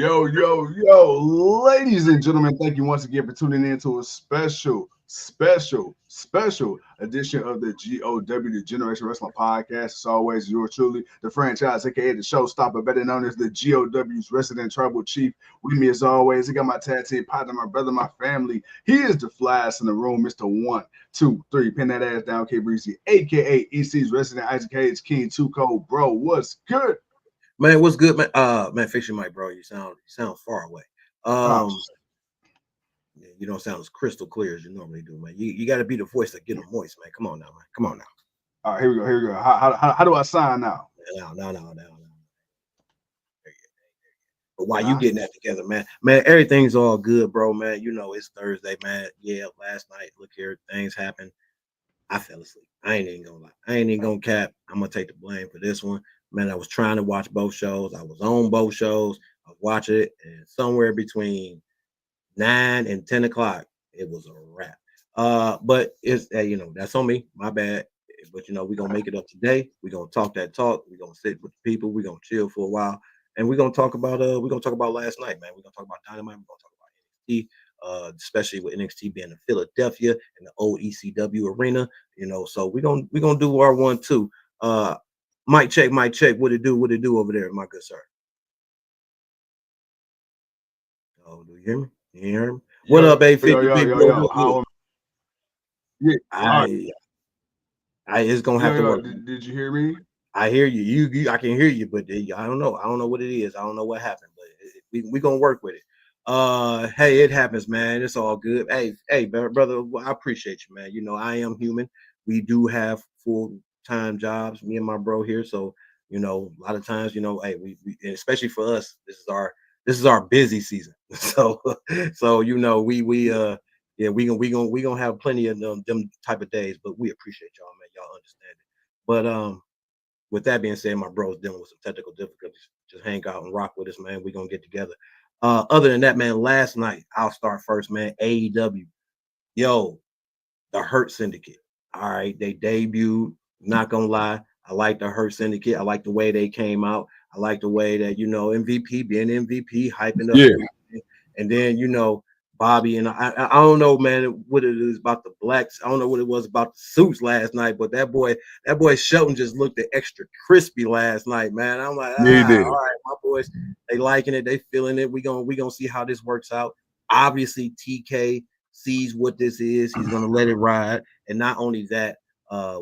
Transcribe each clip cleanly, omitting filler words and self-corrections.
Ladies and gentlemen, thank you once again for tuning in to a special edition of the GOW, the Generation Wrestling Podcast. As always, yours truly, the franchise, aka the showstopper, better known as the GOW's resident tribal chief. With me, as always, I got my tag team partner, my brother, my family. He is the flyest in the room, Mr. 1, 2, 3, pin that ass down, K Breezy, aka EC's resident Isaac Hayes King, 2 Cold. Bro, what's good? Man, what's good, man? Man, fix your mic, bro. You sound far away. Yeah, you don't sound as crystal clear as you normally do, man. You got to be the voice to get them moist, man. Come on now, man. Come on now. All right, here we go. How do I sign now? No. But while you getting that together, man, everything's all good, bro, man. You know, it's Thursday, man. Yeah, last night, look here, things happened. I fell asleep. I ain't even gonna lie. I ain't even gonna cap. I'm gonna take the blame for this one. Man, I was trying to watch both shows. I was on both shows. I was watching it, and somewhere between 9 and 10 o'clock, it was a wrap. But it's that's on me. My bad. But we're gonna make it up today. We're gonna talk that talk. We're gonna sit with the people. We're gonna chill for a while, and we're gonna talk about last night, man. We're gonna talk about Dynamite. We're gonna talk about NXT. Especially with NXT being in Philadelphia and the old ECW Arena, so we're gonna do our 1-2. Mic check. What it do over there, my good sir? Oh, do you hear me? You hear me? What up, A50? It's gonna have to work. Did you hear me? I hear you. I can hear you, but I don't know. I don't know what it is. I don't know what happened, but we gonna work with it. Hey, it happens, man. It's all good. Hey, brother, I appreciate you, man. I am human. We do have full-time jobs, me and my bro here. So, a lot of times, hey, we especially for us, this is our busy season. So we gonna have plenty of them type of days, but we appreciate y'all, man. Y'all understand it. But with that being said, my bro's dealing with some technical difficulties. Just hang out and rock with us, man. We're gonna get together. Other than that, man, last night, I'll start first, man. AEW. Yo, the Hurt Syndicate. All right, they debuted. Not gonna lie. I like the Hurt Syndicate. I like the way they came out. I like the way that, MVP being MVP, hyping up. Yeah. And then, Bobby and I don't know, man, what it is about the blacks. I don't know what it was about the suits last night, but that boy Shelton just looked extra crispy last night, man. I'm like, all right, my boys, they liking it, they feeling it. We gonna see how this works out. Obviously, TK sees what this is. He's gonna let it ride. And not only that,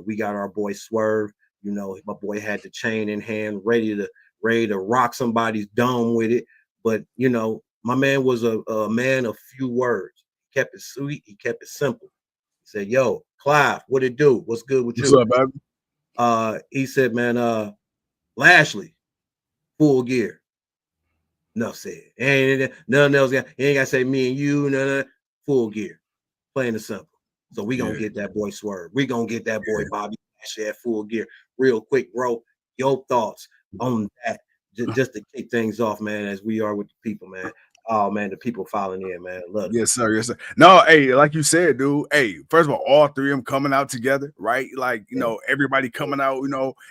we got our boy Swerve. My boy had the chain in hand, ready to rock somebody's dome with it. But my man was a man of few words. He kept it sweet. He kept it simple. He said, "Yo, Clive, what it do? What's good with you?" What's up, baby? He said, "Man, Lashley, full gear." Enough said. Ain't nothing else. He ain't got to say me and you. No, full gear. Plain and simple. So we gonna get that boy Swerve. We gonna get that boy Bobby Lashley at full gear. Real quick, bro. Your thoughts on that? Just to kick things off, man, as we are with the people, man. Oh man, the people filing in, man. Love it. Yes, sir. No, hey, like you said, dude. Hey, first of all three of them coming out together, right? Like, everybody coming out,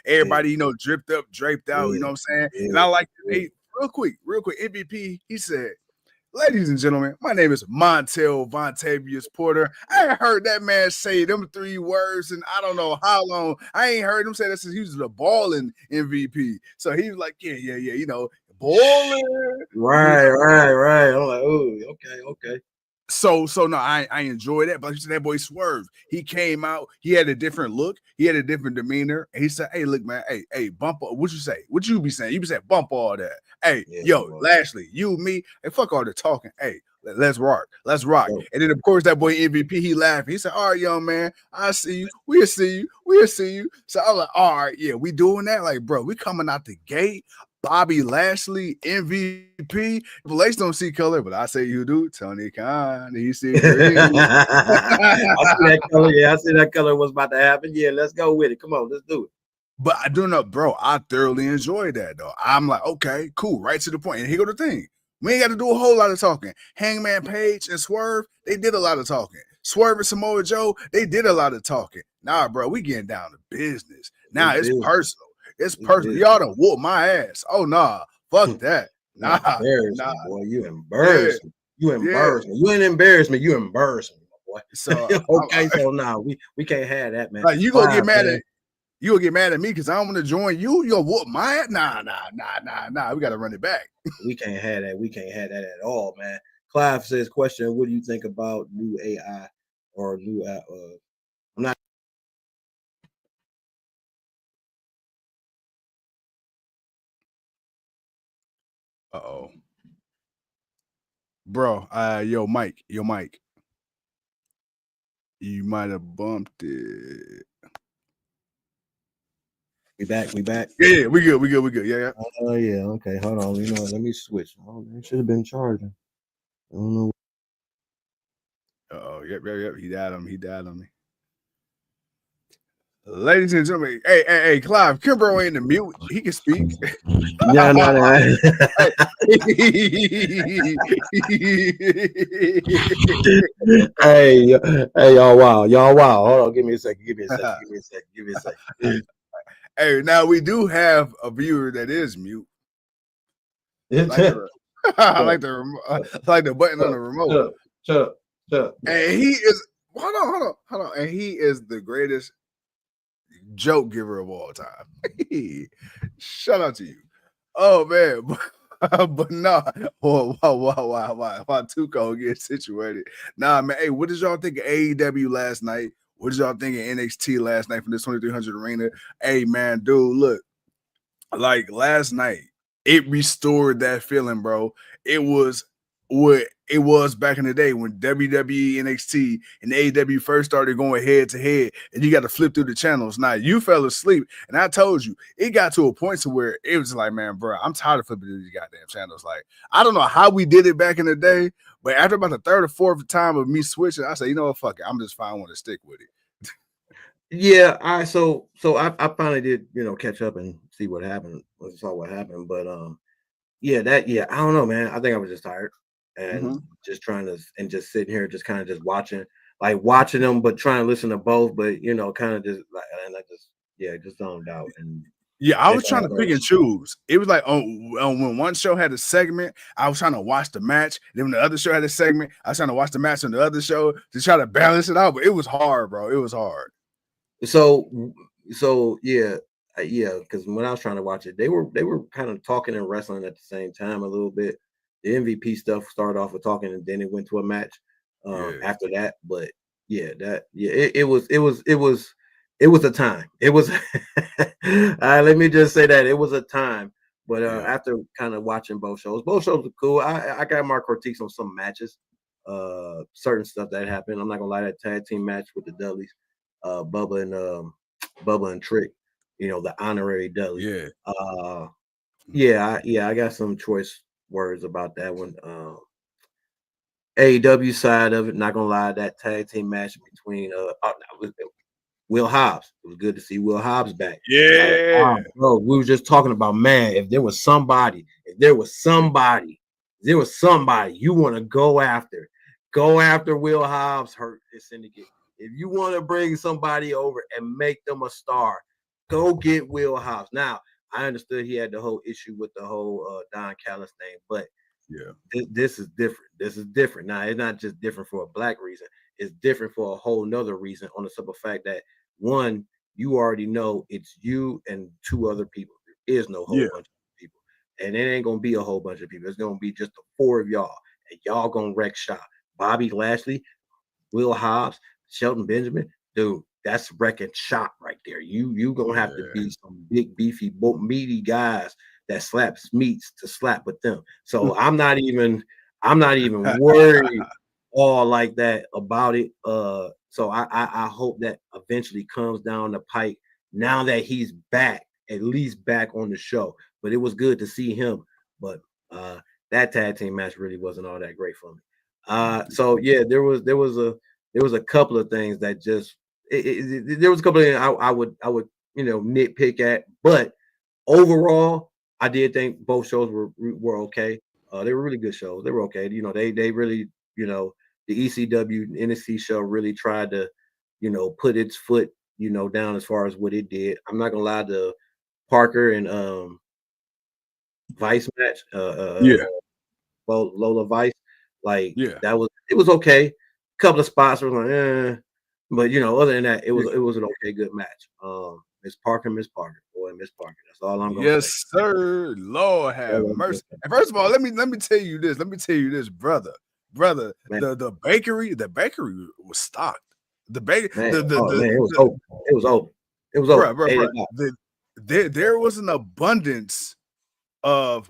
everybody, dripped up, draped out, you know what I'm saying? And I like, hey, real quick, MVP, he said, "Ladies and gentlemen, my name is Montel Vontavious Porter." I ain't heard that man say them 3 words and I don't know how long. I ain't heard him say that since he was the balling MVP. So he was like, yeah, balling. Right. I'm like, oh, okay. So no, I enjoy that. But you said that boy Swerve. He came out. He had a different look. He had a different demeanor. And he said, "Hey, look, man. Hey, bump. What you say? What you be saying? You be saying bump all that. Hey, Lashley, you, me. Hey, fuck all the talking. Hey, let's rock. Let's rock." Oh. And then of course that boy MVP, he laughed. He said, "All right, young man. I see you. We'll see you. So I'm like, all right, yeah, we doing that. Like, bro, we coming out the gate. Bobby Lashley, MVP. Blakes don't see color, but I say you do. Tony Khan, he see green. I see that color. Yeah, I see that color was about to happen. Yeah, let's go with it. Come on, let's do it. But I do know, bro, I thoroughly enjoyed that, though. I'm like, okay, cool, right to the point. And here go the thing. We ain't got to do a whole lot of talking. Hangman Page and Swerve, they did a lot of talking. Swerve and Samoa Joe, they did a lot of talking. Nah, bro, we getting down to business. Now it's personal. It's personal. Y'all done whoop my ass. Oh, nah. Fuck that. You embarrassed nah, me, boy. You yeah, embarrassed me. You yeah. embarrassed me. You ain't embarrassed me. You embarrassed me, my boy. So Okay, so now we can't have that, man. like you gonna get Clive, mad man. at you gonna get mad at me because I don't want to join you. You gonna whoop my ass? Nah. We gotta run it back. We can't have that. We can't have that at all, man. Clive says, question, what do you think about new AI or new I'm not Uh-oh. Bro, yo, Mike. You might have bumped it. we back. Yeah, we good. Yeah. Oh yeah, okay. Hold on. You know what? Let me switch. Oh, it should have been charging. I don't know. Oh, yep. He died on me. Ladies and gentlemen, hey, Clive, Kimbro ain't the mute. He can speak. No. Hey, y'all, wow. Hold on, give me a second. Hey, now we do have a viewer that is mute. Like the I like the button on the remote. Shut up. And he is hold on. And he is the greatest joke giver of all time. Shout out to you. Oh man, but nah. While Tuco gets situated. Nah, man. Hey, what did y'all think of AEW last night? What did y'all think of NXT last night from this 2300 arena? Hey, man, dude, look, like last night, it restored that feeling, bro. It was what it was back in the day when WWE NXT and AEW first started going head to head, and you got to flip through the channels. Now you fell asleep, and I told you it got to a point to where it was like, man, bro, I'm tired of flipping through these goddamn channels. Like I don't know how we did it back in the day, but after about the third or fourth time of me switching, I said, you know what, fuck it, I'm just fine want to stick with it. Yeah, I finally did, catch up and see what happened. Saw what happened, but I don't know, man. I think I was just tired and just trying to and just sitting here, just kind of just watching them, but trying to listen to both, but kind of just like, and I just zoned out. And yeah, I was trying to pick and choose. It was like when one show had a segment, I was trying to watch the match. Then when the other show had a segment, I was trying to watch the match on the other show to try to balance it out. But it was hard, bro. It was hard. So yeah, because when I was trying to watch it, they were kind of talking and wrestling at the same time a little bit. The MVP stuff started off with talking, and then it went to a match after that. But it was a time. It was let me just say that it was a time. But after kind of watching both shows were cool. I got my critiques on some matches, certain stuff that happened. I'm not gonna lie, that tag team match with the Dudleys, Bubba and Trick, the honorary Dudley. I got some choice words about that one. AEW side of it, not gonna lie, that tag team match between Will Hobbs. It was good to see Will Hobbs back. Yeah. Bro, we were just talking about, man, if there was somebody you want to go after Will Hobbs hurt his syndicate. If you want to bring somebody over and make them a star, go get Will Hobbs. Now, I understood he had the whole issue with the whole Don Callis thing, but this is different. This is different. Now, it's not just different for a black reason. It's different for a whole nother reason, on the simple fact that, one, you already know it's you and two other people. There is no whole bunch of people. And it ain't going to be a whole bunch of people. It's going to be just the four of y'all. And y'all going to wreck shop. Bobby Lashley, Will Hobbs, Shelton Benjamin. Dude, that's wrecking shop right there. You going to have to be some big, beefy, meaty guys that slaps meats to slap with them. So I'm not even worried all like that about it. So I hope that eventually comes down the pike now that he's back, at least back on the show. But it was good to see him. But that tag team match really wasn't all that great for me. So yeah, there was a couple of things that just there was a couple of things I would nitpick at, but overall, I did think both shows were okay. They were really good shows. They were okay. They really, the ECW NXT show really tried to, put its foot, down as far as what it did. I'm not gonna lie to Parker and Vice match. Yeah, Lola Vice. Like yeah. it was okay. Couple of spots were like, but other than that, it was an okay, good match. Miss Parker, boy, Miss Parker. That's all I'm gonna say. Yes, sir. Lord have mercy. And first of all, let me tell you this. Let me tell you this, brother. Man, The bakery was stocked. The bakery, man, oh man, it was open. It was open. It was open. There was an abundance of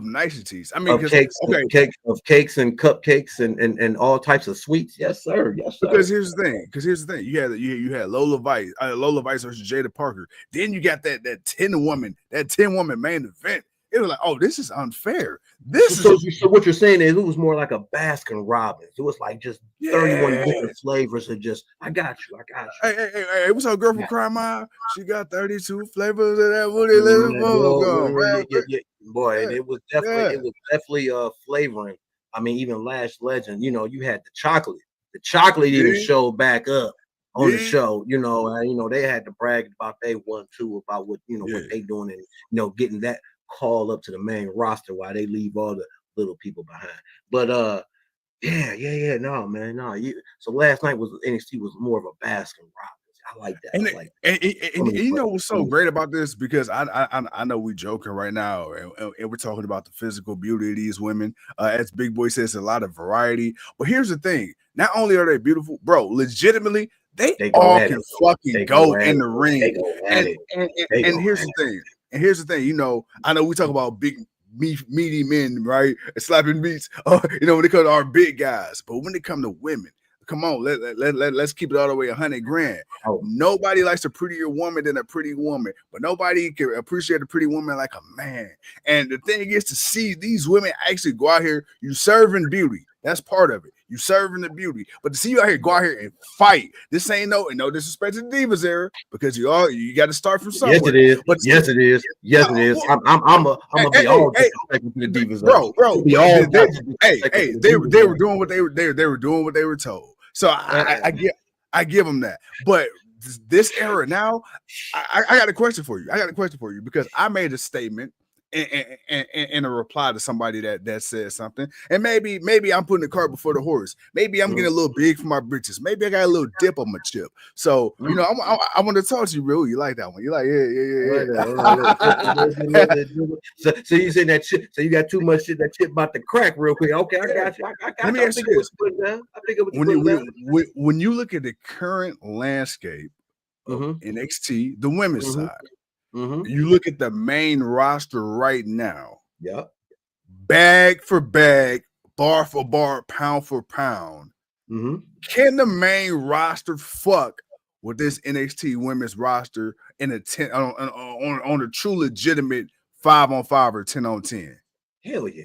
niceties. I mean, Of cakes and cupcakes and all types of sweets. Yes, sir. Yes, sir. Because here's the thing. You had Lola Vice versus Jada Parker. Then you got that 10 woman main event. It was like, oh, this is unfair. So what you're saying is it was more like a Baskin Robbins. It was like just 31 different flavors of just I got you. Hey, what's up, girl from Crime Eye? She got 32 flavors of that woody boy, and it was definitely flavoring. I mean, even Lash Legend, you had the chocolate. The chocolate even showed back up on the show, and they had to brag about they won too about what what they doing and getting that call up to the main roster while they leave all the little people behind. But no, man, no. So last night NXT was more of a Baskin Robbins. I like that. And you know what's so great about this? Because I know we joking right now, and we're talking about the physical beauty of these women. As Big Boy says, a lot of variety. But here's the thing: not only are they beautiful, bro, legitimately, they all can fucking go in the ring. And here's the thing. And here's the thing, I know we talk about big, meaty men, right? And slapping beats, when they come to our big guys. But when they come to women, come on, let's keep it all the way 100 grand. Oh. Nobody likes a prettier woman than a pretty woman, but nobody can appreciate a pretty woman like a man. And the thing is to see these women actually go out here, you serving beauty. That's part of it. You serving the beauty, but to see you out here go out here and fight. This ain't no disrespect to the Divas era because you got to start from somewhere. Yes, it is. But yes, it is. Yes, it is. I'm gonna be all disrespectful to the Divas, bro. They were doing what they were doing what they were told. So I give them that. But this era now, I got a question for you. Because I made a statement in a reply to somebody that said something, and maybe I'm putting the cart before the horse. Maybe I'm getting a little big for my britches. Maybe I got a little dip on my chip. So I want to talk to you, real. You like that one? You like yeah. So you said that shit. So you got too much shit. That shit about to crack real quick. Okay, I got you. Let me ask you this: when you look at the current landscape of NXT, the women's side. You look at the main roster right now. Yep. Bag for bag, bar for bar, pound for pound. Can the main roster fuck with this NXT women's roster in on a true legitimate 5-on-5 or 10-on-10? Hell yeah.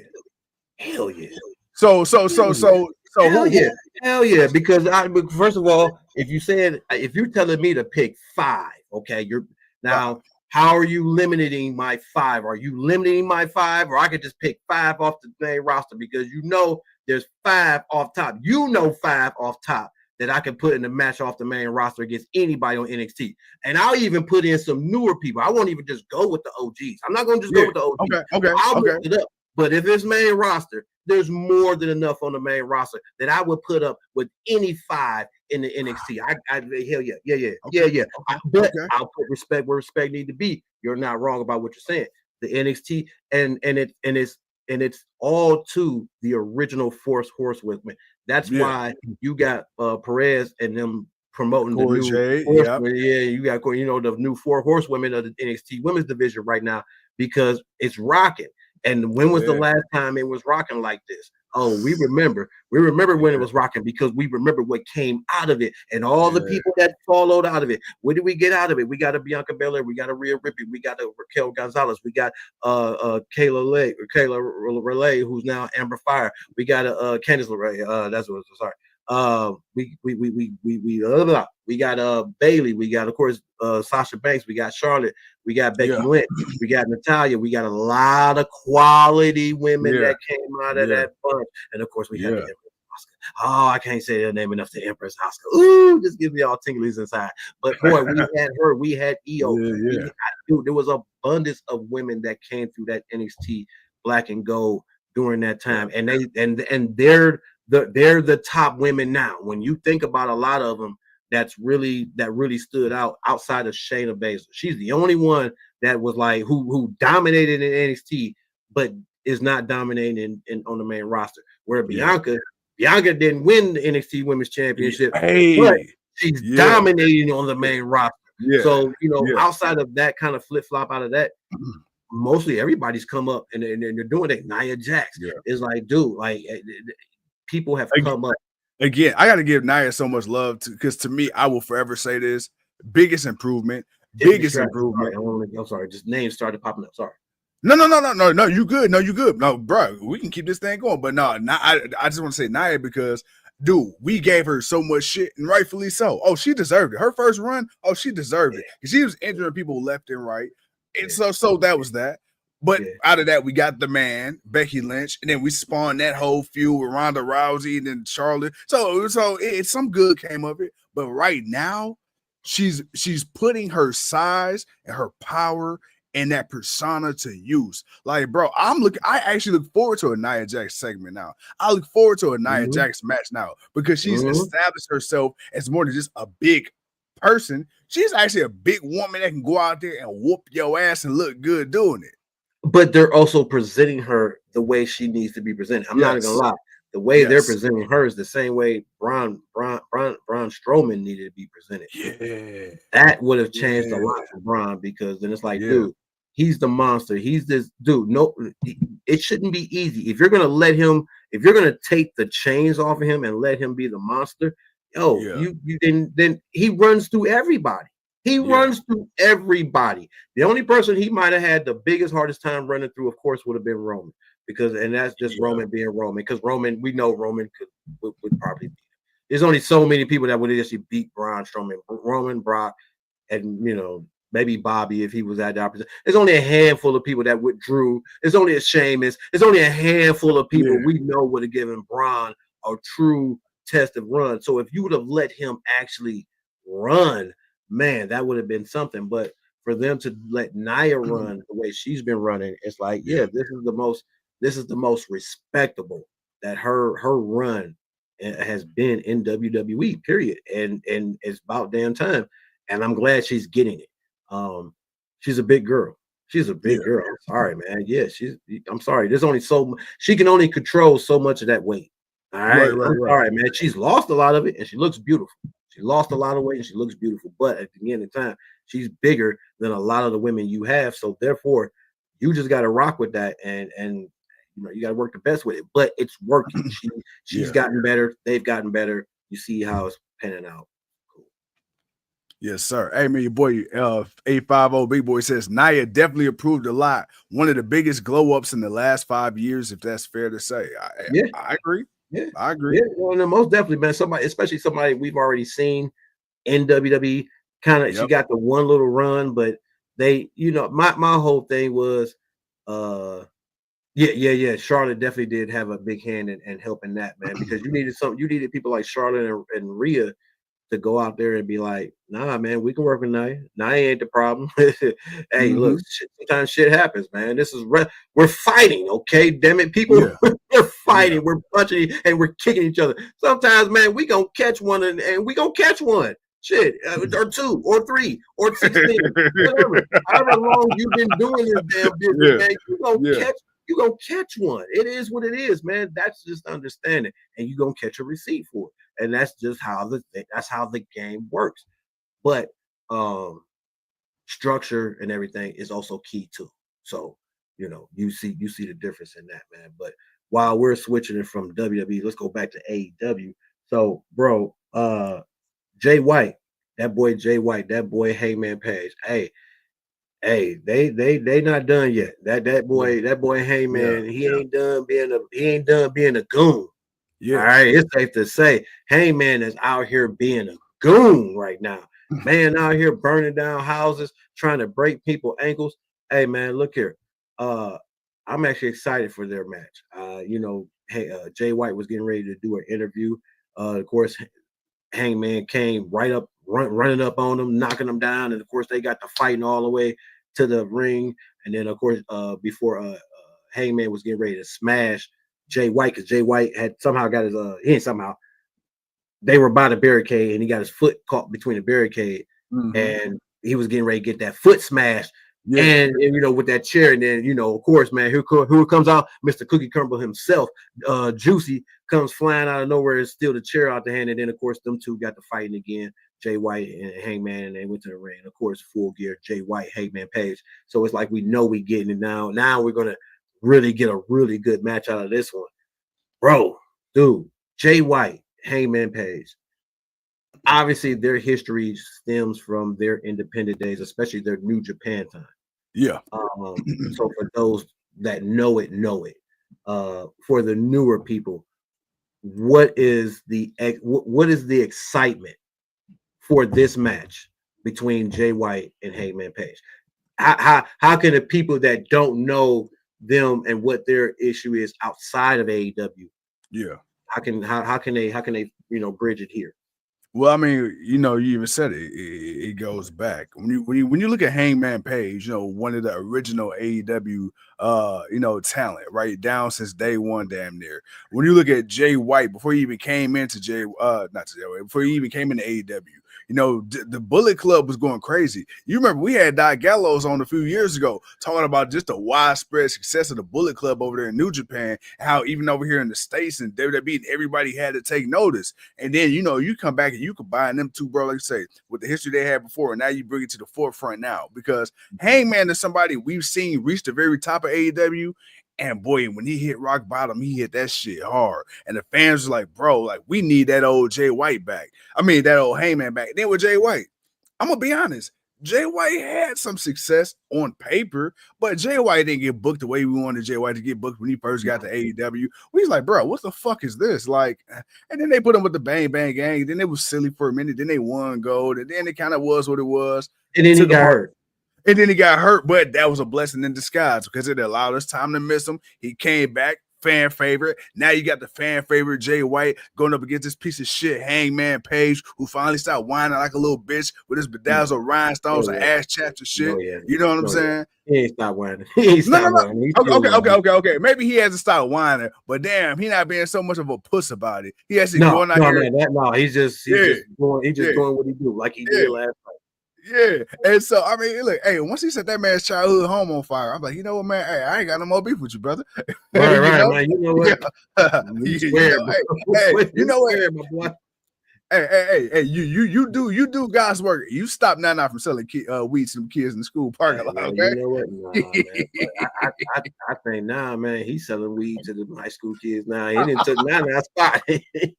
So hell yeah. Because first of all, if you're telling me to pick 5, okay, now. How are you limiting my 5? Are you limiting my 5, or I could just pick 5 off the main roster because there's 5 off top. 5 off top that I can put in the match off the main roster against anybody on NXT. And I'll even put in some newer people. I won't even just go with the OGs. I'm not going to just go with the OGs. Okay. I'll mix it up. But if it's main roster, there's more than enough on the main roster that I would put up with any 5 in the NXT. Hell yeah. But I'll put respect where respect need to be. You're not wrong about what you're saying. The NXT and it's all to the original Force Horsewomen. That's why you got Perez and them promoting Corey the new Horsewomen. You got the new 4 horsewomen of the NXT women's division right now because it's rocking. And when was the last time it was rocking like this? Oh, we remember when it was rocking because we remember what came out of it and all the people that followed out of it. What did we get out of it? We got a Bianca Belair, we got a Rhea Ripley, we got a Raquel Gonzalez, we got Kayla Relay, who's now Amber Fire. We got a Candice LeRae. That's what. Sorry. We got Bailey. We got, of course, Sasha Banks. We got Charlotte. We got Becky Lynch. We got Natalya. We got a lot of quality women that came out of that bunch. And of course, we had the Oscar. Oh, I can't say her name enough. The Empress Oscar. Ooh, just gives me all tinglies inside. But boy, we had her. We had Io. Yeah. Dude, there was abundance of women that came through that NXT Black and Gold during that time, and they're the top women now. When you think about a lot of them, that really stood out outside of Shayna Baszler. She's the only one that was like who dominated in NXT, but is not dominating on the main roster. Where Bianca didn't win the NXT Women's Championship, but she's dominating on the main roster. So outside of that kind of flip flop out of that, mostly everybody's come up and they're doing it. Nia Jax is like, dude, like people have come up. Again, I got to give Nia so much love because to me, I will forever say this: biggest improvement. I'm sorry, just names started popping up. Sorry. No. You good? No, you good? No, bro, we can keep this thing going. But no, I just want to say Nia because, dude, we gave her so much shit and rightfully so. Oh, she deserved it. Her first run, she deserved it. She was injuring people left and right, and so that was that. But out of that, we got the man, Becky Lynch, and then we spawned that whole feud with Ronda Rousey and then Charlotte. So some good came of it. But right now, she's putting her size and her power and that persona to use. Like, bro, I actually look forward to a Nia Jax segment now. I look forward to a Nia Jax match now because she's established herself as more than just a big person. She's actually a big woman that can go out there and whoop your ass and look good doing it. But they're also presenting her the way she needs to be presented. I'm not gonna lie. The way they're presenting her is the same way Braun Strowman needed to be presented. Yeah, that would have changed a lot for Braun because then it's like, dude, he's the monster. He's this dude. No, it shouldn't be easy. If you're gonna take the chains off of him and let him be the monster, then he runs through everybody. He runs through everybody. The only person he might have had the biggest, hardest time running through, of course, would have been Roman. And that's just Roman being Roman. Because Roman, we know Roman would probably beat him. There's only so many people that would actually beat Braun Strowman. Roman, Brock, and maybe Bobby if he was at the opposite. There's only a handful of people that withdrew. There's only a Sheamus. There's only a handful of people we know would have given Braun a true test of run. So if you would have let him actually run, man, that would have been something. But for them to let Nia run the way she's been running, it's like, this is the most respectable that her run has been in WWE, period. And it's about damn time. And I'm glad she's getting it. She's a big girl. She's a big girl. I'm sorry, man. I'm sorry. There's only she can only control so much of that weight. All right. I'm sorry, man. She's lost a lot of it and she looks beautiful. She lost a lot of weight and she looks beautiful. But at the end of the time, she's bigger than a lot of the women you have. So therefore, you just got to rock with that and you got to work the best with it. But it's working. She's gotten better. They've gotten better. You see how it's panning out. Cool. Yes, sir. Hey, man, your boy 850 Big Boy says Nia definitely improved a lot. One of the biggest glow ups in the last 5 years, if that's fair to say. I agree. Yeah, I agree. Yeah, well, most definitely, man. Especially somebody we've already seen in WWE. Kind of, she got the one little run, but they, my whole thing was, Charlotte definitely did have a big hand in helping that, man, because you needed people like Charlotte and Rhea to go out there and be like, nah, man, we can work with Nia. Nia ain't the problem. Hey, look, sometimes shit happens, man. We're fighting, okay? Damn it, people, we're fighting, we're punching, and we're kicking each other. Sometimes, man, we gonna catch one, and we gonna catch one. Shit, or 2, or 3, or 16, whatever. However long you've been doing this damn business, man, you gonna catch one. It is what it is, man. That's just understanding, and you're gonna catch a receipt for it, and that's just how the game works. But structure and everything is also key too. So you see the difference in that, man. But while we're switching it from WWE, let's go back to AEW. So, bro, Jay White, that boy Jay White, that boy Heyman Page, hey, they not done yet. That boy Heyman, he ain't done being a goon. Yeah. All right, it's safe to say Heyman is out here being a goon right now. Man out here burning down houses, trying to break people's ankles. Hey man, look here. I'm actually excited for their match. Jay White was getting ready to do an interview. Of course, Hangman came right up, running up on him, knocking him down, and of course they got the fighting all the way to the ring. And then of course, before Hangman was getting ready to smash Jay White, because Jay White had somehow got his they were by the barricade and he got his foot caught between the barricade, and he was getting ready to get that foot smashed. Yeah. And with that chair, and then of course, man, who comes out? Mr. Cookie Crumble himself, Juicy, comes flying out of nowhere and steal the chair out the hand. And then of course, them two got to fighting again, Jay White and Hangman, and they went to the ring. And of course, full gear, Jay White, Hangman Page. So it's like we know we getting it now. Now we're gonna really get a really good match out of this one, bro, dude. Jay White, Hangman Page. Obviously, their history stems from their independent days, especially their New Japan time. Yeah. So for those that know it. For the newer people, what is the excitement for this match between Jay White and Hangman Page? How can the people that don't know them and what their issue is outside of AEW? Yeah. How can they bridge it here? Well, I mean, you even said it. It goes back when you look at Hangman Page, one of the original AEW, talent, right down since day one, damn near. When you look at Jay White, before he even came into before he even came into AEW, the Bullet Club was going crazy. You remember we had Doc Gallows on a few years ago talking about just the widespread success of the Bullet Club over there in New Japan, how even over here in the States and WWE, everybody had to take notice. And then, you come back and you combine them two, bro, like you say, with the history they had before, and now you bring it to the forefront now, because Hangman is somebody we've seen reach the very top of AEW. And boy, when he hit rock bottom, he hit that shit hard. And the fans was like, bro, like, we need that old Jay White back. I mean, that old Hangman back. And then with Jay White, I'm going to be honest, Jay White had some success on paper, but Jay White didn't get booked the way we wanted Jay White to get booked when he first got to AEW. We was like, bro, what the fuck is this? Like, and then they put him with the Bang Bang Gang. Then it was silly for a minute. Then they won gold. And then it kind of was what it was. And then he got hurt. And then he got hurt, but that was a blessing in disguise because it allowed us time to miss him. He came back, fan favorite. Now you got the fan favorite Jay White going up against this piece of shit Hangman Page, who finally stopped whining like a little bitch with his bedazzled rhinestones and ass chaps and shit. You know what I'm saying? He ain't stopped whining. Okay. Maybe he hasn't stopped whining, but damn, he not being so much of a puss about it. He actually going out here. He's just doing what he do, like he did last night. Yeah, and so I mean, look, hey, once he set that man's childhood home on fire, I'm like, you know what, man? Hey, I ain't got no more beef with you, brother. Right, man. You know what? You know what, my boy? Hey, you do God's work. You stop now from selling weed to some kids in the school parking lot. Okay? You know what? Nah, man. I think man, he's selling weed to the high school kids now. He didn't took that spot.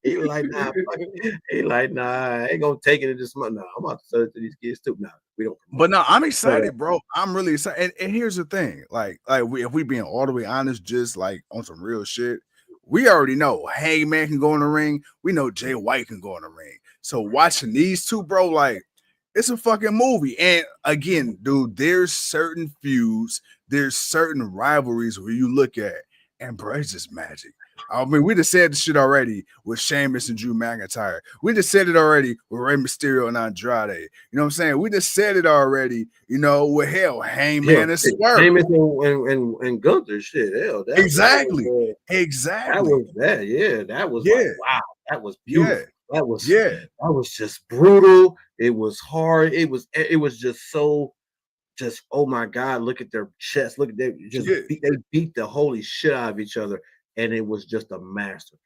He was like, nah, I ain't gonna take it in this month. No, I'm about to sell it to these kids too. No, we don't. But no, I'm excited, bro. I'm really excited. And here's the thing, if we being all the way honest, just like on some real shit. We already know Hangman can go in the ring. We know Jay White can go in the ring. So watching these two, bro, like, it's a fucking movie. And again, dude, there's certain feuds, there's certain rivalries where you look at, and bro, it's just magic. I mean, we just said the shit already with Sheamus and Drew McIntyre. We just said it already with Rey Mysterio and Andrade. You know what I'm saying? We just said it already, with Hangman and Swerve. Sheamus and Gunther, shit, hell. Exactly. That was that. Yeah, that was like, wow. That was beautiful. That was just brutal. It was hard. It was just so. Just, oh my God, look at their chest. Look at them. They beat the holy shit out of each other. And it was just a masterpiece.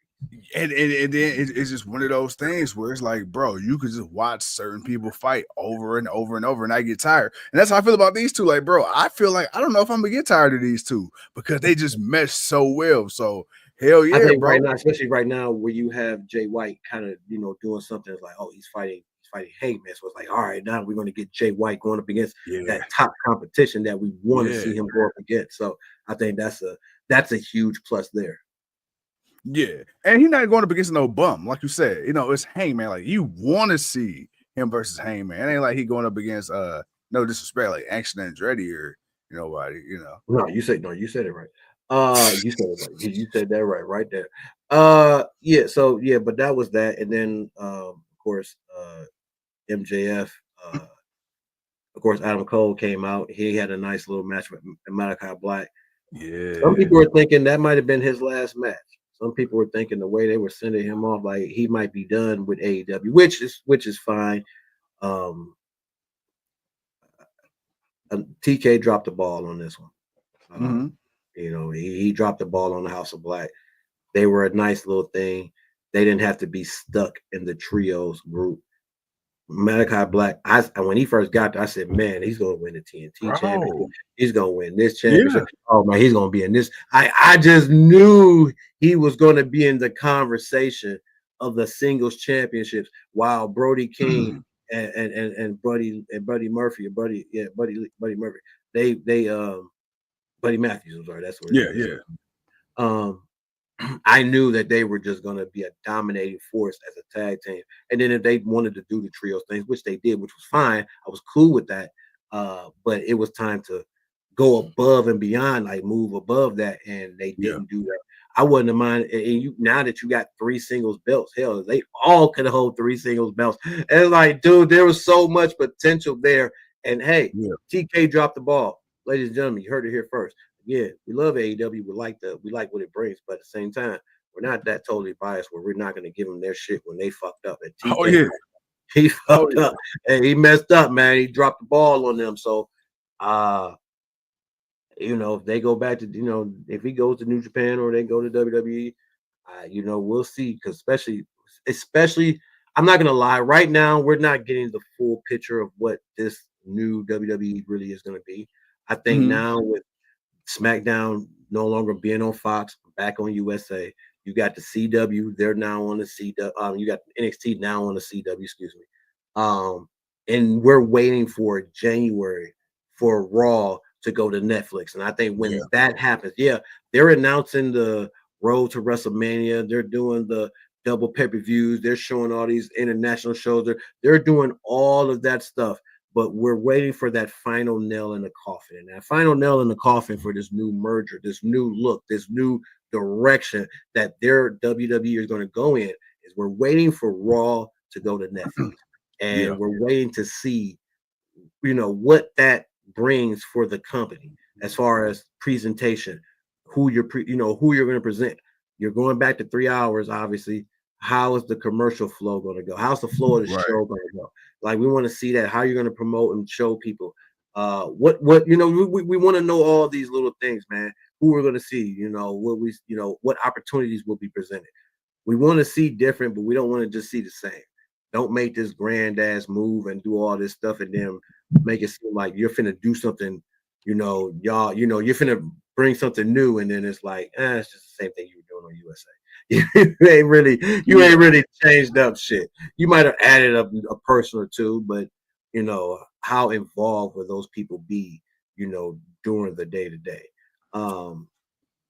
And then it's just one of those things where it's like, bro, you could just watch certain people fight over and over and over, and I get tired. And that's how I feel about these two. Like, bro, I feel like I don't know if I'm gonna get tired of these two because they just mesh so well. So hell yeah, I think bro. Right now, especially right now, where you have Jay White kind of doing something like, oh, he's fighting Hangman. So it's like, all right, now we're going to get Jay White going up against that top competition that we want to see him go up against. So I think that's a huge plus there. Yeah, and he's not going up against no bum, like you said. It's Hangman. Like, you want to see him versus Hangman. It ain't like he going up against no disrespect, like Action Andretti or nobody. No, you said it right. You said that right there. Yeah, so yeah, but that was that, and then of course MJF, of course Adam Cole came out. He had a nice little match with Malachi Black. Some Yeah. people were thinking that might have been his last match. Some people were thinking the way they were sending him off, like he might be done with AEW, which is fine. Um, TK dropped the ball on this one. Mm-hmm. He dropped the ball on the House of Black. They were a nice little thing. They didn't have to be stuck in the trios group. Malachi Black, when he first got there, I said, man, he's going to win the TNT championship. Bro. He's going to win this championship. Yeah. Oh, man, he's going to be in this. I just knew he was going to be in the conversation of the singles championships while Brody King and Buddy Murphy, Buddy Murphy, they Buddy Matthews, I'm sorry, that's what Yeah, it is. yeah. I knew that they were just going to be a dominating force as a tag team. And then if they wanted to do the trios things, which they did, which was fine, I was cool with that. But it was time to go above and beyond, like move above that, and they didn't do that. I wouldn't have mind. And now that you got 3 singles belts, hell, they all could hold 3 singles belts. And it's like, dude, there was so much potential there. And hey, TK dropped the ball, ladies and gentlemen. You heard it here first. Yeah, we love AEW. We like what it brings, but at the same time, we're not that totally biased where we're not going to give them their shit when they fucked up. And TK, he fucked up and he messed up, man. He dropped the ball on them. So, if they go back to, if he goes to New Japan or they go to WWE, we'll see. Because especially, I'm not gonna lie. Right now, we're not getting the full picture of what this new WWE really is going to be. I think now with SmackDown no longer being on Fox, back on USA. You got the CW, they're now on the CW. You got NXT now on the CW, excuse me. And we're waiting for January for Raw to go to Netflix. And I think when that happens, they're announcing the road to WrestleMania. They're doing the double pay-per-views. They're showing all these international shows. They're doing all of that stuff. But we're waiting for that final nail in the coffin. And that final nail in the coffin for this new merger, this new look, this new direction that their WWE is going to go in is we're waiting for Raw to go to Netflix. And we're waiting to see, what that brings for the company as far as presentation, who you're going to present. You're going back to 3 hours, obviously. How is the commercial flow going to go? How's the flow of the show going to go? Like, we want to see that, how you're going to promote and show people we want to know all these little things, man. Who we're going to see, what opportunities will be presented. We want to see different, but we don't want to just see the same. Don't make this grand ass move and do all this stuff and then make it seem like you're finna do something, you're finna bring something new, and then it's like, it's just the same thing you were doing on USA. You ain't really changed up shit. You might have added a person or two, but how involved will those people be, during the day to day? So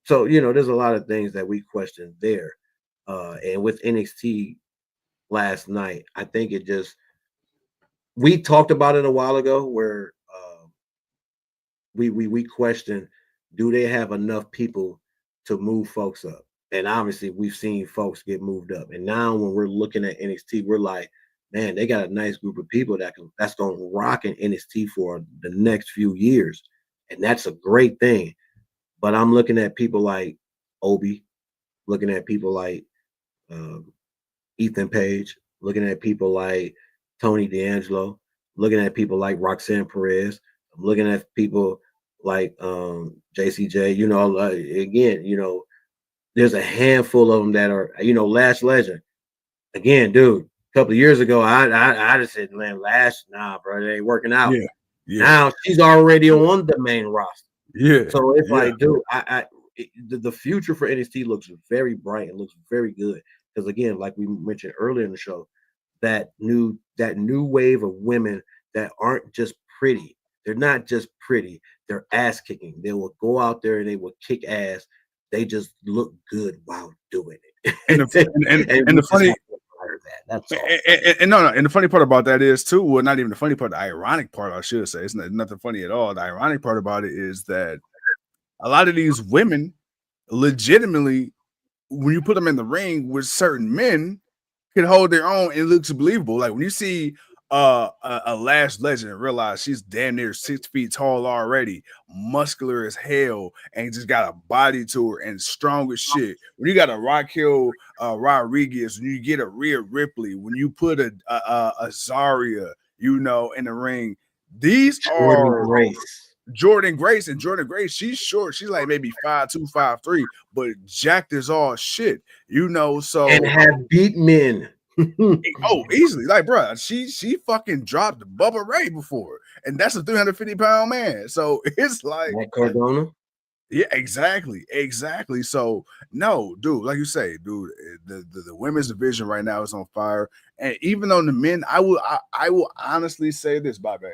there's a lot of things that we question there. And with NXT last night, I think we talked about it a while ago where we questioned, do they have enough people to move folks up? And obviously we've seen folks get moved up. And now when we're looking at NXT, we're like, man, they got a nice group of people that's going to rock in NXT for the next few years. And that's a great thing. But I'm looking at people like Obi, looking at people like Ethan Page, looking at people like Tony D'Angelo, looking at people like Roxanne Perez. I'm looking at people like JCJ. Again, there's a handful of them that are, Lash Legend. Again, dude, a couple of years ago, I just said, man, Lash, nah, bro, it ain't working out. Yeah. Now she's already on the main roster. Yeah. So it's like, dude, the future for NXT looks very bright and looks very good. Because again, like we mentioned earlier in the show, that new wave of women that aren't just pretty. They're not just pretty. They're ass kicking. They will go out there and they will kick ass. They just look good while doing it. And the funny. That's all. And the funny part about that is too, well, not even the funny part, the ironic part, I should say, it's nothing funny at all. The ironic part about it is that a lot of these women legitimately, when you put them in the ring with certain men, can hold their own and it looks believable. Like when you see a Lash Legend and realize she's damn near 6 feet tall already, muscular as hell, and just got a body to her and strong as shit. When you got a Raquel Rodriguez, when you get a Rhea Ripley, when you put a Zarya, you know, in the ring, these are Jordan Grace, and Jordan Grace, she's short. She's like maybe 5'2", 5'3", but jacked as all shit, you know. So and have beat men. Easily, like, bro, she fucking dropped Bubba Ray before, and that's a 350-pound man. So it's like Cardona. Yeah, exactly. So no, dude, like you say, dude, the women's division right now is on fire, and even on the men, I will honestly say this, Bobby.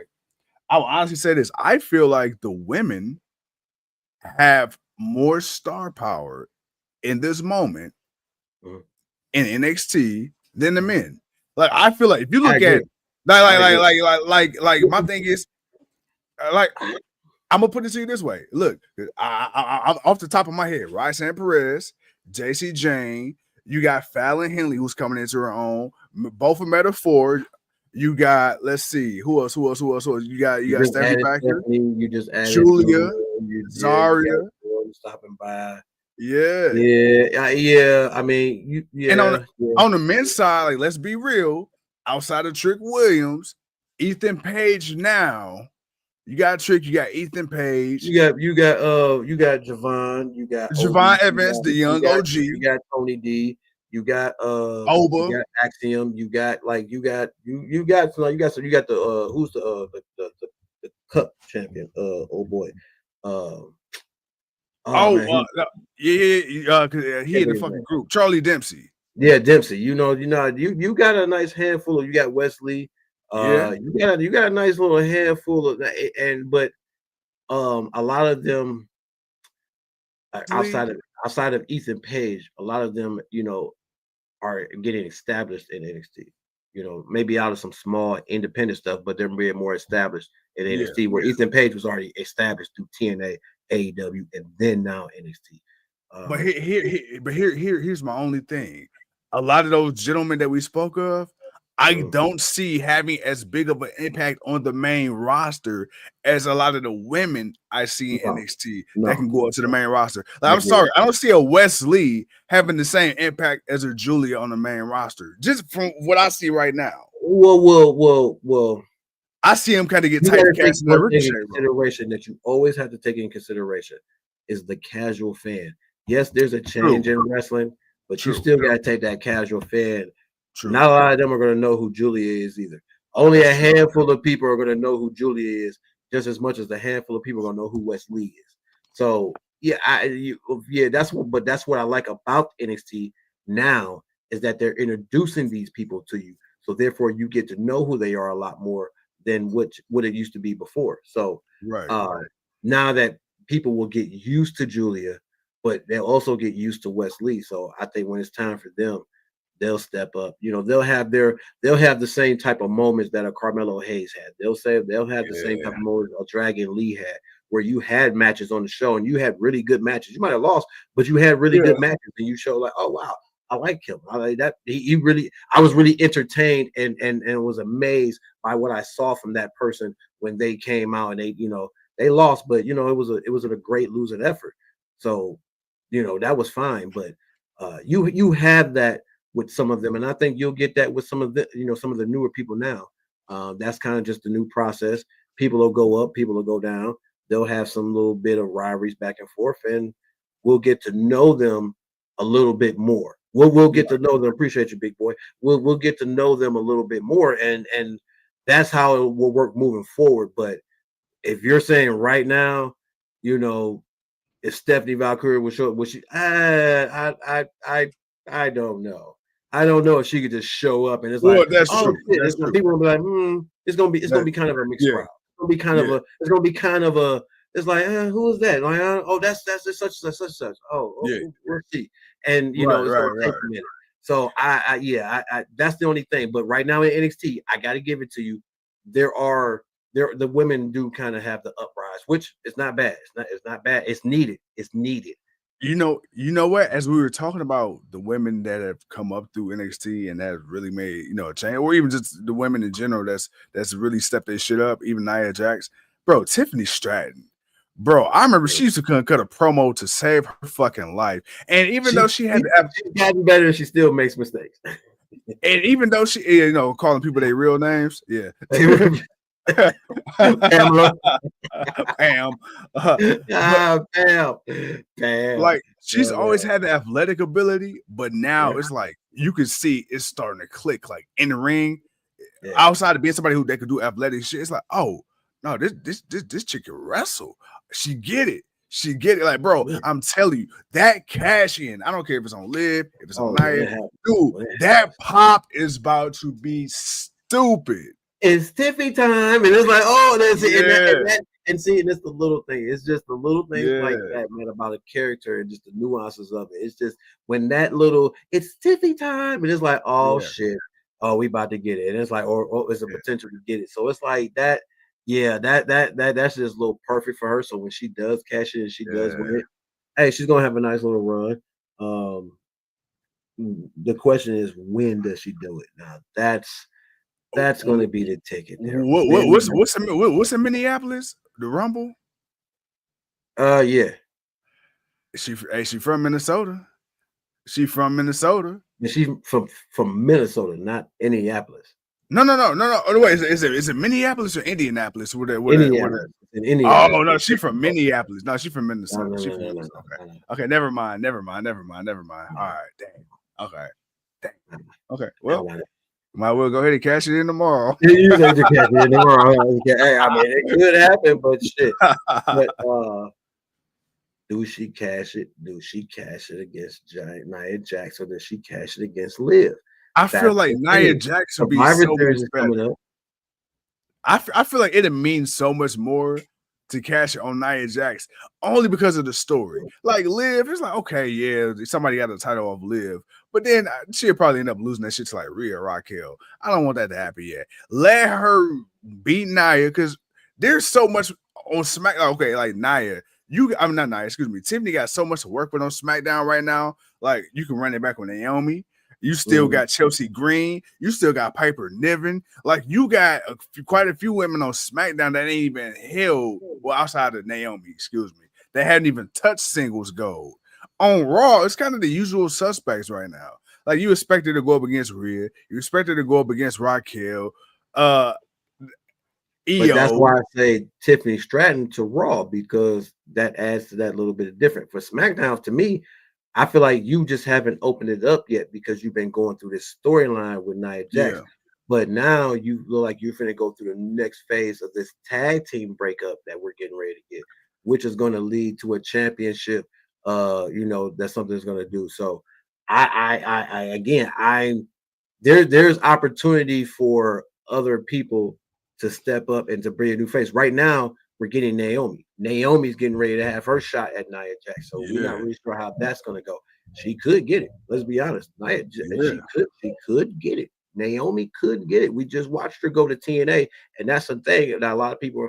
I will honestly say this. I feel like the women have more star power in this moment in NXT than the men. Like I feel like if you look at like my thing is like I'm gonna put it to you this way. Look, I'm off the top of my head, Roxanne Perez, JC Jane, you got Fallon Henley who's coming into her own, both of Meta-Four. You got, let's see, who else? You got Stephanie Baxter. You just added Julia, Zarya, stopping by. Yeah. I mean, And on the men's side, like, let's be real. Outside of Trick Williams, Ethan Page now. You got Trick, you got Ethan Page, you got Javon, you got Javon Evans, the young OG, you got Tony D, you got Oba, you got Axiom, you got the who's the cup champion, he in the fucking group, Charlie Dempsey. Yeah, Dempsey. You got a nice handful of. You got Wesley. You got a nice little handful of, but a lot of them outside of Ethan Page, a lot of them, are getting established in NXT. Maybe out of some small independent stuff, but they're being more established in NXT, where Ethan Page was already established through TNA, AEW, and then now NXT. But here's my only thing. A lot of those gentlemen that we spoke of, I don't see having as big of an impact on the main roster as a lot of the women I see in NXT that can go up to the main roster. Like, I'm sorry, I don't see a Wes Lee having the same impact as a Julia on the main roster, just from what I see right now. Well. I see him kind of get typecast in the Ricochet consideration that you always have to take in consideration is the casual fan. Yes, there's a change in wrestling, but you still got to take that casual fan. Not a lot of them are going to know who Julia is either. Only a handful of people are going to know who Julia is, just as much as the handful of people are going to know who Wes Lee is. So that's what I like about NXT now is that they're introducing these people to you. So therefore, you get to know who they are a lot more than what it used to be before. So now that people will get used to Julia, but they'll also get used to Wes Lee. So I think when it's time for them, they'll step up. They'll have the same type of moments that a Carmelo Hayes had. They'll have the same type of moments a Dragon Lee had, where you had matches on the show and you had really good matches. You might have lost, but you had really good matches, and you show like, oh wow, I like him. I like that. I was really entertained and was amazed by what I saw from that person when they came out and they lost, but it was a great losing effort. So, that was fine. But you have that with some of them, and I think you'll get that with some of the newer people now. That's kind of just the new process. People will go up, people will go down. They'll have some little bit of rivalries back and forth, and we'll get to know them a little bit more. We'll get to know them. Appreciate you, big boy. We'll get to know them a little bit more, and that's how it will work moving forward. But if you're saying right now, if Stephanie Valkyrie will show up, I don't know. I don't know if she could just show up and it's like, that's true. Shit. People will be like, it's gonna be kind of a mixed crowd. It's gonna be kind of a. It's like, who is that? Like, that's such. Oh, we'll see. And it's gonna take a minute. So I that's the only thing. But right now in NXT, I got to give it to you. The women do kind of have the uprise, which is not bad. It's not bad. It's needed. You know what? As we were talking about the women that have come up through NXT and that have really made a change, or even just the women in general that's really stepped their shit up, even Nia Jax, bro, Tiffany Stratton. Bro, I remember she used to cut a promo to save her fucking life. And even though she had she's gotten better and she still makes mistakes. And even though she, calling people their real names, yeah. Pamela. Pam. Pam. Like, she's always had the athletic ability, but now it's like you can see it's starting to click. Like in the ring, outside of being somebody who they could do athletic shit, it's like, oh no, this chick can wrestle. She get it. She get it. Like, bro, I'm telling you, that cash in, I don't care if it's on Liv, if it's on Nia, dude, that pop is about to be stupid. It's Tiffy time, and it's like, oh, that's it. And see, and it's the little thing. It's just the little things like that, man, about a character and just the nuances of it. It's just when that little, it's Tiffy time, and it's like, oh shit, oh, we about to get it. And it's like, or it's a potential to get it. So it's like that. Yeah, that's just a little perfect for her. So when she does cash it and she does win it, hey, she's gonna have a nice little run. The question is, when does she do it? Now that's going to be the ticket there. What's in Minneapolis? The Rumble? Yeah. She from Minnesota. She from Minnesota. And she's from Minnesota, not Indianapolis. No. Wait, is it Minneapolis or Indianapolis? Indianapolis. Oh no, she's from Minneapolis. No, she's from Minnesota. No. Okay, never mind. All right, dang. Okay. Well, might well go ahead and cash it in tomorrow. You need to cash it in tomorrow. Hey, I mean, it could happen, but shit. But do she cash it? Do she cash it against Nia Jax, or does she cash it against Liv? I feel like Nia Jax would be so much better. I feel like it'd mean so much more to cash it on Nia Jax only because of the story. Like Liv, it's like, okay, yeah, somebody got the title of Liv, but then she'll probably end up losing that shit to like Rhea Raquel. I don't want that to happen yet. Let her beat Nia, because there's so much on SmackDown. Okay, like Nia. Not Nia, excuse me. Tiffany got so much to work with on SmackDown right now. Like, you can run it back with Naomi. You still got Chelsea Green. You still got Piper Niven. Like, you got quite a few women on SmackDown that ain't even held, well, outside of Naomi, excuse me, that hadn't even touched singles gold. On Raw, it's kind of the usual suspects right now. Like, you expected to go up against Rhea. You expected to go up against Raquel. But that's why I say Tiffany Stratton to Raw, because that adds to that little bit of different. For SmackDown, to me, I feel like you just haven't opened it up yet because you've been going through this storyline with Nia Jax. Yeah. But now you look like you're finna go through the next phase of this tag team breakup that we're getting ready to get, which is going to lead to a championship. That's something that's going to do. So there's opportunity for other people to step up and to bring a new face. Right now, we're getting Naomi. Naomi's getting ready to have her shot at Nia Jax. So we're not really sure how that's going to go. She could get it. Let's be honest. She could get it. Naomi could get it. We just watched her go to TNA, and that's the thing that a lot of people,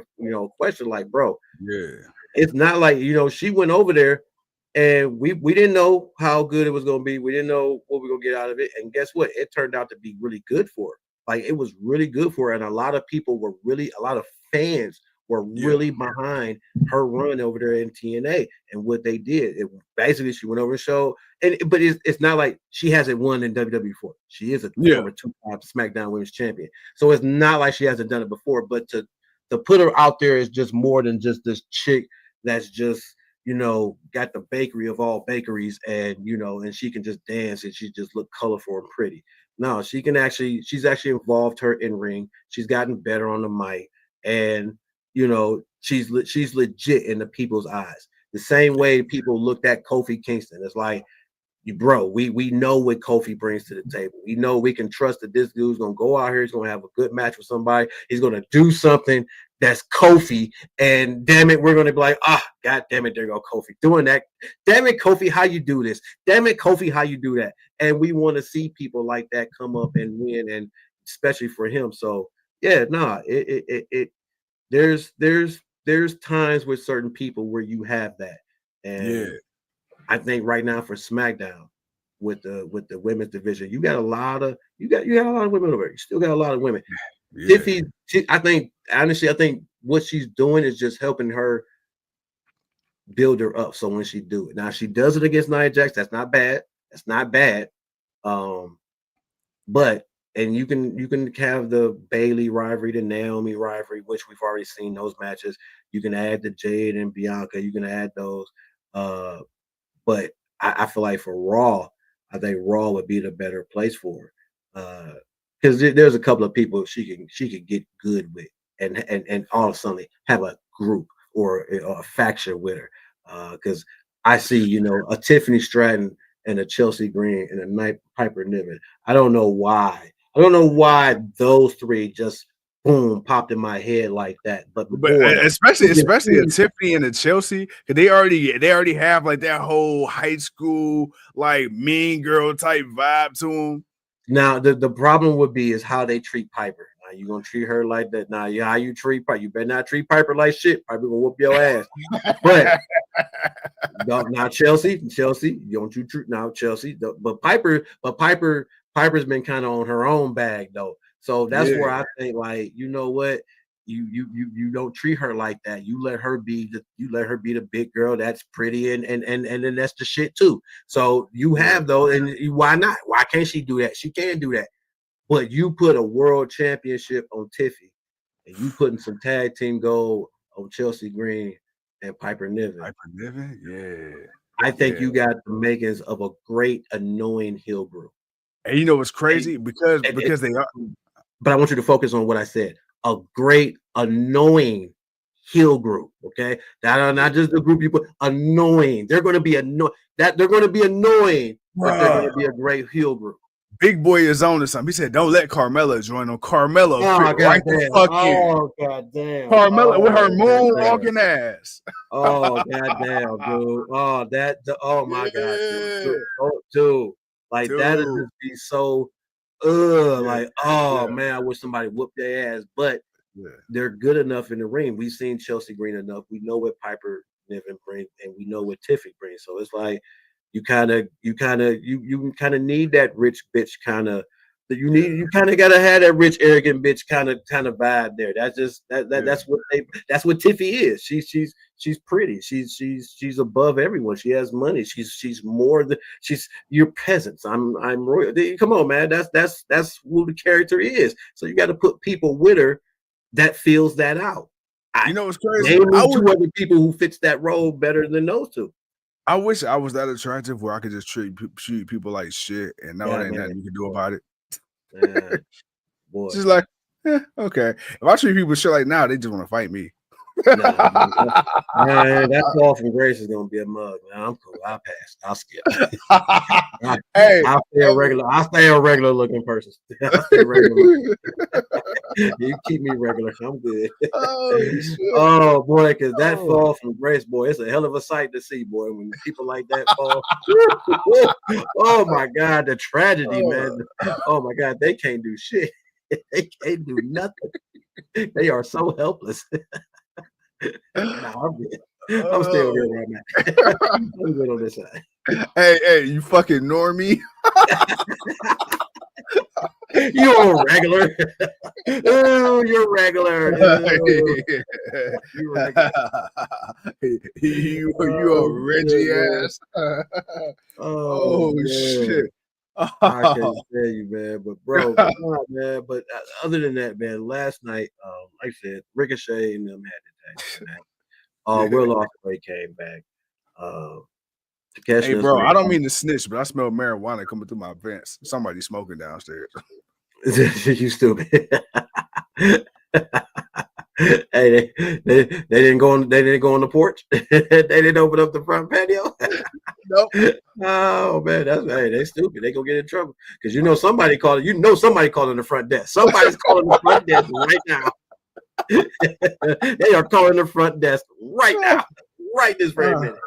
question. Like, bro, it's not like she went over there, and we didn't know how good it was going to be. We didn't know what we were going to get out of it, and guess what? It turned out to be really good for her. Like, it was really good for her, and a lot of fans were really behind her run over there in TNA and what they did. Basically, she went over and showed, but it's not like she hasn't won in WWE before. She is a former 2-time SmackDown Women's Champion, so it's not like she hasn't done it before. But to put her out there is just more than just this chick that's just got the bakery of all bakeries, and and she can just dance and she just look colorful and pretty. No, she's actually involved her in ring. She's gotten better on the mic, and she's legit in the people's eyes. The same way people looked at Kofi Kingston. It's like, bro, we know what Kofi brings to the table. We know we can trust that this dude's gonna go out here. He's gonna have a good match with somebody. He's gonna do something that's Kofi. And damn it, we're gonna be like, god damn it, there go Kofi doing that. Damn it, Kofi, how you do this? Damn it, Kofi, how you do that? And we want to see people like that come up and win, and especially for him. So yeah, there's times with certain people where you have that, and I think right now for SmackDown with the women's division, you got a lot of women over there. You still got a lot of women. Yeah. Tiffy, I think what she's doing is just helping her build her up. So when she do it, now she does it against Nia Jax. That's not bad. That's not bad. But and you can have the Bailey rivalry, the Naomi rivalry, which we've already seen those matches. You can add the Jade and Bianca. You can add those. But I feel like for Raw, I think Raw would be the better place for her. Because there's a couple of people she can get good with, and all of a sudden have a group or a faction with her. Because I see, a Tiffany Stratton and a Chelsea Green and a Night Piper Niven. I don't know why. Those three just boom popped in my head like that. But especially a Tiffany and a Chelsea, because they already have like that whole high school like mean girl type vibe to them. Now the problem would be is how they treat Piper. Now you gonna treat her like that? Now how you treat Piper? You better not treat Piper like shit. Piper gonna whoop your ass. But now Chelsea, don't you treat now Chelsea? But Piper's been kind of on her own bag though. So that's where I think like you know what. You don't treat her like that. You let her be the big girl that's pretty and then that's the shit too. So you have though, and why not? Why can't she do that? She can do that. But you put a world championship on Tiffy, and you putting some tag team gold on Chelsea Green and Piper Niven. I think you got the makings of a great annoying heel group. And you know what's crazy? Because they are. But I want you to focus on what I said. A great annoying heel group. Okay, that are not just the group you put annoying. They're going to be annoying. But they're going to be a great heel group. Big Boy is on to something. He said, "Don't let Carmella join them." Carmella, right the fuck in. Goddamn! Carmella with her moonwalking ass. Oh goddamn, dude! Oh my god, dude! Like that is just be so. Man, I wish somebody whooped their ass, but they're good enough in the ring. We've seen Chelsea Green enough. We know what Piper Niven brings, and we know what Tiffany brings. So it's like you kind of need that rich bitch kind of. You kind of gotta have that rich arrogant bitch kind of vibe there. That's just that's what Tiffy is. She's pretty. She's above everyone. She has money. She's more than you're peasants. I'm royal. Come on, man. That's who the character is. So you got to put people with her that fills that out. You know what's crazy? Name two other people who fits that role better than those two. I wish I was that attractive where I could just treat people like shit and there ain't nothing you can do about it. Boy. Just like, okay. If I treat people shit like now, they just want to fight me. Man, that fall from grace is gonna be a mug. Man, I'm cool. I'll pass. I'll skip. I'll stay a regular looking person. I'll stay regular. You keep me regular. I'm good. Oh boy, because that fall from grace, boy, it's a hell of a sight to see, boy. When people like that fall. Oh my God, the tragedy, man. Oh my God, they can't do shit. They can't do nothing. They are so helpless. I'm good. I'm still good right now. I'm good on this side. Hey, you fucking normie. You're regular. Oh, you're regular. You a Reggie ass. Oh shit. I can't tell you, man. But bro, come on, man. But other than that, man, last night, like I said, Ricochet and them had the tag match. Will Ospreay came back. Hey, bro, I don't mean to snitch, but I smell marijuana coming through my vents. Somebody smoking downstairs. You stupid. Hey, they didn't go on the porch. They didn't open up the front patio. Nope. Oh man, they stupid. They gonna get in trouble because somebody calling the front desk. Somebody's calling the front desk right now. They are calling the front desk right now, right this very minute.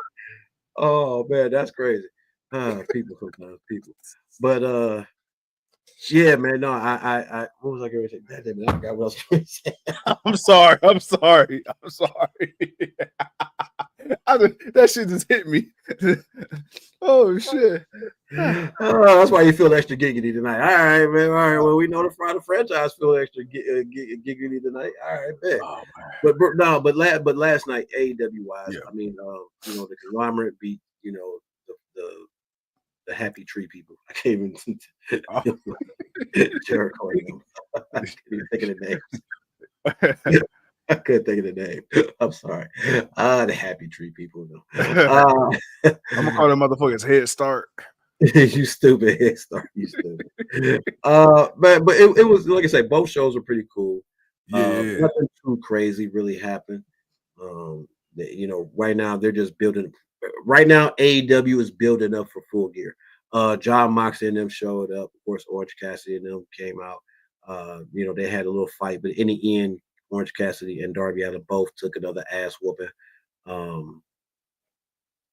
Oh man, that's crazy. People sometimes people. But yeah, man. No, I what was I going to say? I forgot what I was going to say. I'm sorry. That shit just hit me. Oh shit. That's why you feel extra giggity tonight. All right, man. All right. Well, we know the franchise feel extra giggity tonight. All right, bet. Oh, man. But last night, AEW wise, I mean, the conglomerate beat, the happy tree people. I can't even Jericho. I can't even think of the names. I couldn't think of the name. I'm sorry. The happy tree people. I'm gonna call them motherfuckers Head Start. You stupid Head Start. You stupid. But it was, like I say, both shows were pretty cool. Nothing too crazy really happened. Right now they're just building. Right now, AEW is building up for Full Gear. John Moxley and them showed up. Of course, Orange Cassidy and them came out. They had a little fight, but in the end, Orange Cassidy and Darby Allin both took another ass whooping.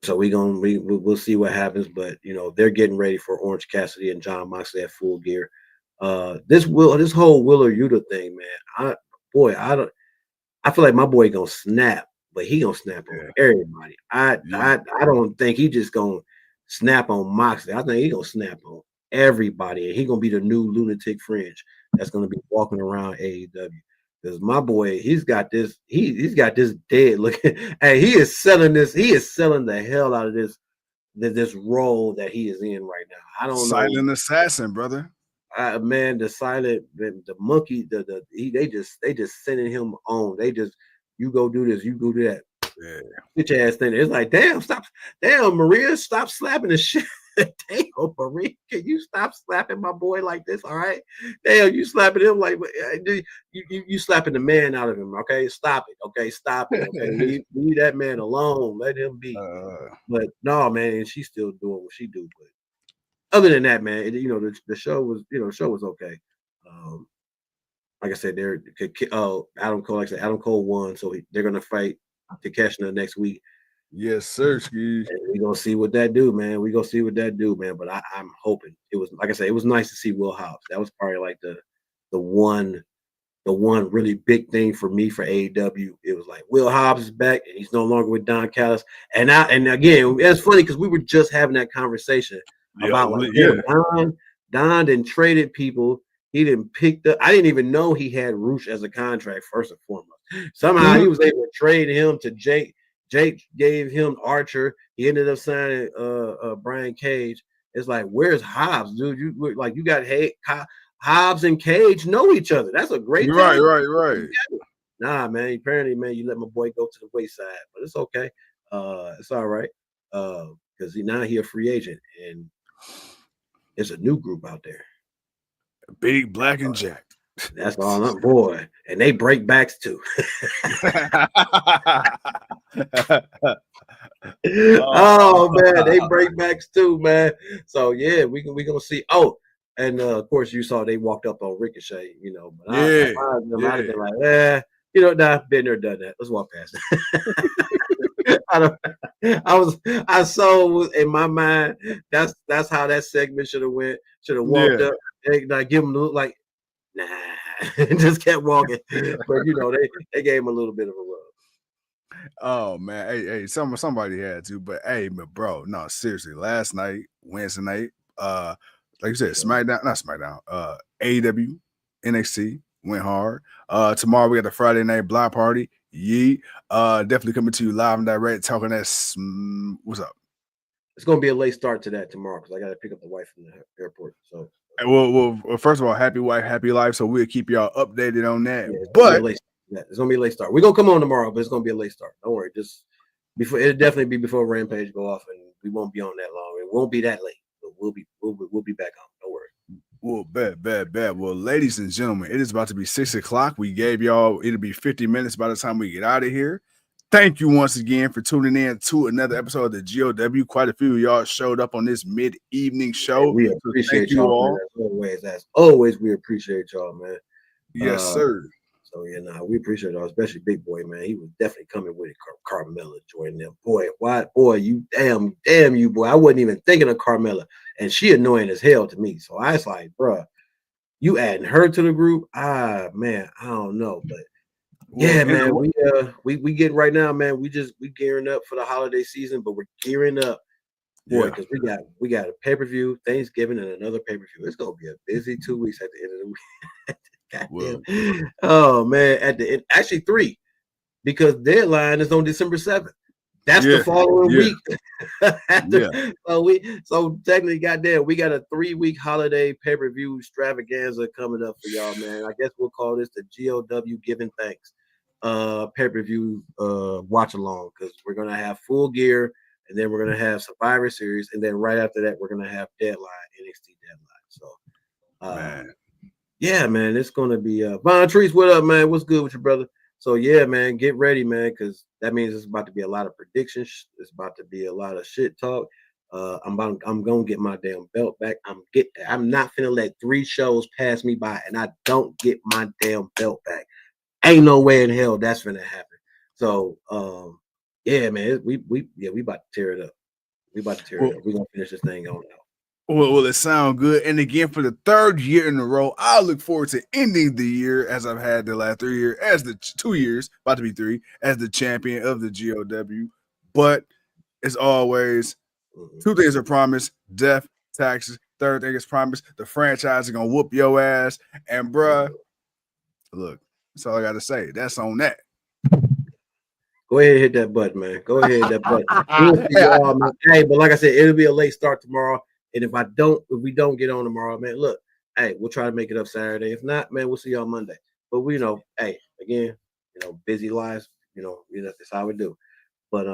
So we'll see what happens, but they're getting ready for Orange Cassidy and John Moxley at Full Gear. This whole Willer Yuta thing, man. I feel like my boy gonna snap, but he gonna snap on everybody. I don't think he just gonna snap on Moxley. I think he gonna snap on everybody, and he gonna be the new lunatic fringe that's gonna be walking around AEW. Because my boy, he's got this dead looking. Hey, he is selling the hell out of this role that he is in right now. I don't know. Silent assassin, brother. Man, the monkey, they just sending him on. They just, you go do this, you go do that. Yeah. Get your ass in there. It's like, damn, Maria, stop slapping the shit. Damn, Maria, can you stop slapping my boy like this? All right, damn, you slapping him like you slapping the man out of him. Okay, stop it. Okay, stop it. Okay, leave that man alone. Let him be. But no, man, she's still doing what she do. But other than that, man, the show was okay. Like I said, Adam Cole won, so they're gonna fight Takeshita next week. Yes, sir. We're gonna see what that do, man. But I'm hoping it was, like I said, it was nice to see Will Hobbs. That was probably like the one really big thing for me for AEW. It was like Will Hobbs is back and he's no longer with Don Callis. And again, it's funny because we were just having that conversation about Don didn't traded people. He didn't pick up. I didn't even know he had Roosh as a contract first and foremost. Somehow he was able to trade him to Jake. Jake gave him Archer. He ended up signing Brian Cage. It's like, where's Hobbs, dude? You got Hobbs and Cage know each other. That's a great thing. Right. Nah, man. Apparently, man, you let my boy go to the wayside, but it's okay. It's all right. Because now he a free agent, and there's a new group out there. Big, Black, and Jack. That's all I'm, boy. And they break backs too. Oh man, they break backs too, man. So yeah, we gonna see. Oh, and of course you saw they walked up on Ricochet, But I'd have been like, been there, done that. Let's walk past it. I saw in my mind that's how that segment should have went. Should have walked up, like give them the look like, nah, just kept walking. But they gave him a little bit of a rub. Oh man, hey, somebody had to, but hey, bro, no, seriously, last night, Wednesday night, like you said, AEW, NXT went hard. Tomorrow we got the Friday night block party. Definitely coming to you live and direct, talking that. What's up? It's gonna be a late start to that tomorrow because I gotta pick up the wife from the airport. So. Well, first of all, happy wife, happy life. So we'll keep y'all updated on that. Yeah, it's gonna be a late start. We're gonna come on tomorrow, but it's gonna be a late start. Don't worry. Just before, it'll definitely be before Rampage go off, and we won't be on that long. It won't be that late, but we'll be back on. Don't worry. Well, bad. Well, ladies and gentlemen, it is about to be 6:00. We gave y'all, it'll be 50 minutes by the time we get out of here. Thank you once again for tuning in to another episode of the GOW. Quite a few of y'all showed up on this mid-evening show. We appreciate you all. As always, we appreciate y'all, man. Yes, sir. So we appreciate y'all, especially Big Boy, man. He was definitely coming with it. Carmella joining them. Boy, you damn you, boy. I wasn't even thinking of Carmella, and she annoying as hell to me. So I was like, bruh, you adding her to the group? Man, I don't know, but Well, Yeah, man. We getting right now, man. We gearing up for the holiday season, but we're gearing up for it yeah, because we got a pay-per-view, Thanksgiving, and another pay-per-view. It's gonna be a busy 2 weeks at the end of the week. well, Goddamn. Oh man, at the end, actually 3, because deadline is on December 7th. That's the yeah, following yeah, week. yeah. So technically, goddamn, we got a 3-week holiday pay-per-view extravaganza coming up for y'all, man. I guess we'll call this the GOW Giving Thanks pay-per-view watch along, because we're gonna have Full Gear, and then we're gonna have Survivor Series, and then right after that, we're gonna have Deadline, NXT Deadline. So Man, yeah, man, it's gonna be Von Trees, what up, man? What's good with your brother? So yeah, man, get ready, man, because that means it's about to be a lot of predictions. It's about to be a lot of shit talk. I'm gonna get my damn belt back. I'm not finna let 3 shows pass me by and I don't get my damn belt back. Ain't no way in hell that's gonna happen. So yeah, man, we about to tear it up. We about to tear it well, up. We're gonna finish this thing on out. well, it sounds good. And again, for the 3rd year in a row, I look forward to ending the year as I've had the last 3 years, as the 2 years, about to be 3, as the champion of the GOW. But as always, 2 things are promised: death, taxes. 3rd thing is promised: the franchise is gonna whoop your ass. And bruh, look, that's all I gotta say. That's on that. Go ahead and hit that button, man. Go ahead and hit that button. We'll see y'all, man. Hey, but like I said, it'll be a late start tomorrow. And if we don't get on tomorrow, man, look, hey, we'll try to make it up Saturday. If not, man, we'll see y'all Monday. But we know, hey, again, busy lives, that's how we do. But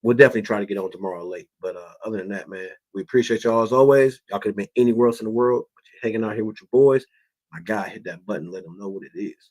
we'll definitely try to get on tomorrow late. But other than that, man, we appreciate y'all as always. Y'all could have been anywhere else in the world, but you're hanging out here with your boys. My guy, hit that button, let them know what it is.